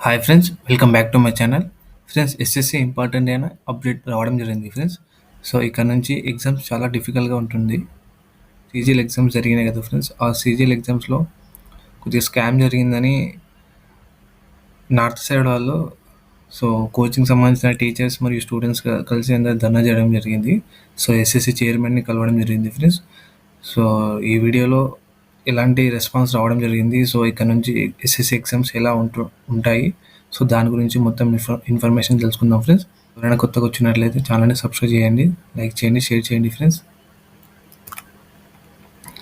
Hi friends, welcome back to my channel. Friends, SSC important అయిన update రావడం జరిగింది friends. So ఇక్కడ నుంచి ఎగ్జామ్స్ చాలా డిఫికల్ట్గా ఉంటుంది. సీజీఎల్ ఎగ్జామ్స్ జరిగినాయి కదా ఫ్రెండ్స్. ఆ సీజీఎల్ ఎగ్జామ్స్లో కొద్దిగా స్కామ్ జరిగిందని నార్త్ సైడ్ వాళ్ళు కోచింగ్ సంబంధించిన టీచర్స్ మరియు స్టూడెంట్స్ కలిసి అందరు ధర్నా చేయడం జరిగింది. సో ఎస్ఎస్సి చైర్మన్ని కలవడం జరిగింది ఫ్రెండ్స్. సో ఈ వీడియోలో ఎలాంటి రెస్పాన్స్ రావడం జరిగింది, సో ఇక్కడ నుంచి ఎస్ఎస్సి ఎగ్జామ్స్ ఎలా ఉంటాయి, సో దాని గురించి మొత్తం ఇన్ఫర్మేషన్ తెలుసుకుందాం ఫ్రెండ్స్. ఎవరైనా కొత్తగా వచ్చినట్లయితే ఛానల్ని సబ్స్క్రైబ్ చేయండి, లైక్ చేయండి, షేర్ చేయండి ఫ్రెండ్స్.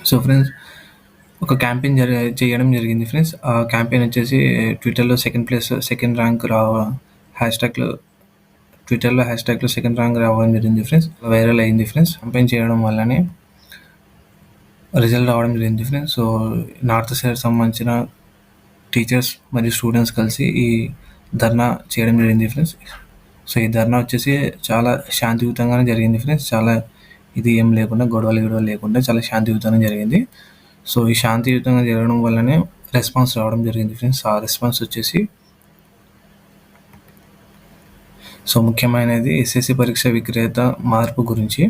సో ఫ్రెండ్స్, ఒక క్యాంపెయిన్ చేయడం జరిగింది ఫ్రెండ్స్. ఆ క్యాంపెయిన్ వచ్చేసి ట్విట్టర్లో సెకండ్ ర్యాంక్ ట్విట్టర్లో సెకండ్ ర్యాంక్ రావడం జరిగింది ఫ్రెండ్స్. వైరల్ అయింది ఫ్రెండ్స్. క్యాంపెయిన్ చేయడం వల్లనే రిజల్ట్ రావడం జరిగింది ఫ్రెండ్స్. సో నార్త్ సైడ్ సంబంధించిన టీచర్స్ మరియు స్టూడెంట్స్ కలిసి ఈ ధర్నా చేయడం జరిగింది ఫ్రెండ్స్. సో ఈ ధర్నా వచ్చేసి చాలా శాంతియుతంగానే జరిగింది ఫ్రెండ్స్. చాలా ఇది ఏం లేకుండా గొడవలు లేకుండా చాలా శాంతియుతంగా జరిగింది. సో ఈ శాంతియుతంగా జరగడం వల్లనే రెస్పాన్స్ రావడం జరిగింది ఫ్రెండ్స్. ఆ రెస్పాన్స్ వచ్చేసి ముఖ్యమైనది ఎస్ఎస్సి పరీక్ష విక్రేత మార్పు గురించి.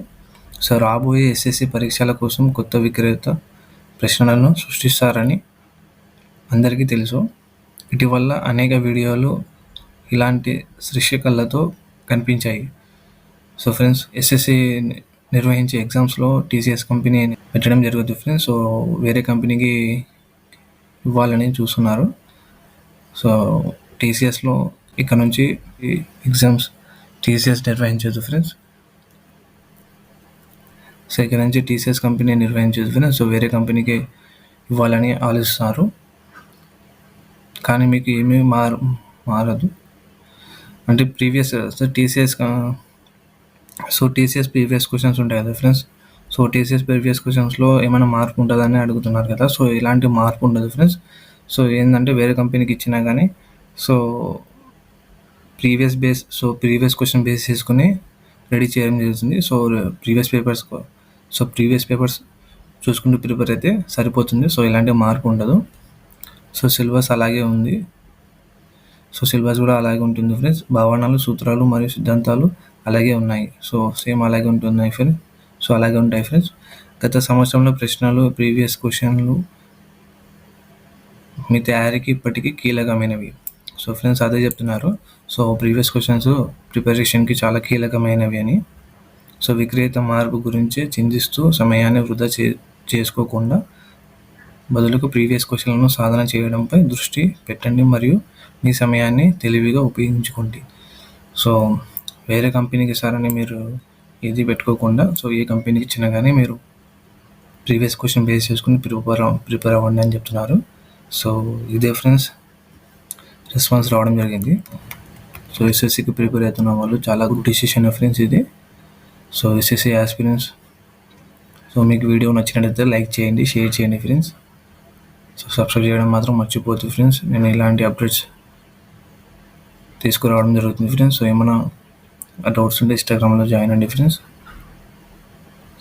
సో రాబోయే ఎస్ఎస్సి పరీక్షల కోసం కొత్త విక్రేత ప్రశ్నలను సృష్టిస్తారని అందరికీ తెలుసు. ఇటీవల అనేక వీడియోలు ఇలాంటి శీర్షికలతో కనిపించాయి. సో ఫ్రెండ్స్, ఎస్ఎస్సి నిర్వహించే ఎగ్జామ్స్లో టీసీఎస్ కంపెనీ పెట్టడం జరుగుతుంది ఫ్రెండ్స్. సో వేరే కంపెనీకి ఇవ్వాలని చూస్తున్నారు. సో టీసీఎస్లో ఇక్కడ నుంచి ఎగ్జామ్స్ టీసీఎస్ నిర్వహించదు ఫ్రెండ్స్. సో ఇక్కడ నుంచి టీసీఎస్ కంపెనీ నిర్వహించదు ఫ్రెండ్స్. సో వేరే కంపెనీకి ఇవ్వాలని ఆలోచిస్తున్నారు. కానీ మీకు ఏమీ మారదు అంటే టీసీఎస్ ప్రీవియస్ క్వశ్చన్స్ ఉంటాయి కదా ఫ్రెండ్స్. సో టీసీఎస్ ప్రీవియస్ క్వశ్చన్స్లో ఏమైనా మార్పు ఉంటుందని అడుగుతున్నారు కదా. సో ఇలాంటి మార్పు ఉండదు ఫ్రెండ్స్. సో ఏంటంటే వేరే కంపెనీకి ఇచ్చినా కానీ ప్రీవియస్ క్వశ్చన్ బేస్ చేసుకుని రెడీ చేయడం జరుగుతుంది. సో ప్రీవియస్ పేపర్స్ చూసుకుంటూ ప్రిపేర్ అయితే సరిపోతుంది. సో ఇలాంటి మార్పు ఉండదు. సో సిలబస్ అలాగే ఉంది. సో సిలబస్ కూడా అలాగే ఉంటుంది ఫ్రెండ్స్. భావనలు, సూత్రాలు మరియు సిద్ధాంతాలు అలాగే ఉన్నాయి. సో సేమ్ అలాగే ఉంటున్నాయి ఫ్రెండ్స్. సో అలాగే ఉంటాయి ఫ్రెండ్స్. గత సంవత్సరంలో ప్రశ్నలు, ప్రీవియస్ క్వశ్చన్లు మీ తయారీకి ఇప్పటికీ కీలకమైనవి. సో ఫ్రెండ్స్ అదే చెప్తున్నారు. సో ప్రీవియస్ క్వశ్చన్స్ ప్రిపరేషన్కి చాలా కీలకమైనవి అని. సో విక్రేత మార్పు గురించి చింతిస్తూ సమయాన్ని వృధా చేసుకోకుండా బదులుకు ప్రీవియస్ క్వశ్చన్లను సాధన చేయడంపై దృష్టి పెట్టండి మరియు మీ సమయాన్ని తెలివిగా ఉపయోగించుకోండి. సో వేరే కంపెనీకి ఇస్తారని మీరు ఏది పెట్టుకోకుండా సో ఏ కంపెనీకి ఇచ్చినా కానీ మీరు ప్రీవియస్ క్వశ్చన్ బేస్ చేసుకుని ప్రిపేర్ అవ్వండి అని చెప్తున్నారు. సో ఇదే ఫ్రెండ్స్ రెస్పాన్స్ రావడం జరిగింది. సో ఎస్ఎస్సికి ప్రిపేర్ అవుతున్న వాళ్ళు చాలా గుడ్ డిసిషన్ ఫ్రెండ్స్ ఇది. సో ఎస్ఎస్సి ఆస్పిరెంట్స్, సో మీకు వీడియో నచ్చినట్లయితే లైక్ చేయండి, షేర్ చేయండి ఫ్రెండ్స్. సో సబ్స్క్రైబ్ చేయడం మాత్రం మర్చిపోద్దు ఫ్రెండ్స్. నేను ఇలాంటి అప్డేట్స్ తీసుకురావడం జరుగుతుంది ఫ్రెండ్స్. సో ఏమైనా డౌట్స్ ఉంటే ఇన్స్టాగ్రామ్లో జాయిన్ అండి ఫ్రెండ్స్.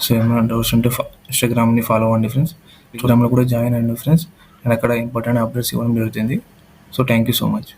సో ఏమైనా డౌట్స్ ఉంటే ఇన్స్టాగ్రామ్ని ఫాలో అవ్వండి ఫ్రెండ్స్. ఇన్స్టాగ్రామ్లో కూడా జాయిన్ అయ్యండి ఫ్రెండ్స్. నేను అక్కడ ఇంపార్టెంట్ అప్డేట్స్ ఇవ్వడం జరుగుతుంది. So thank you so much.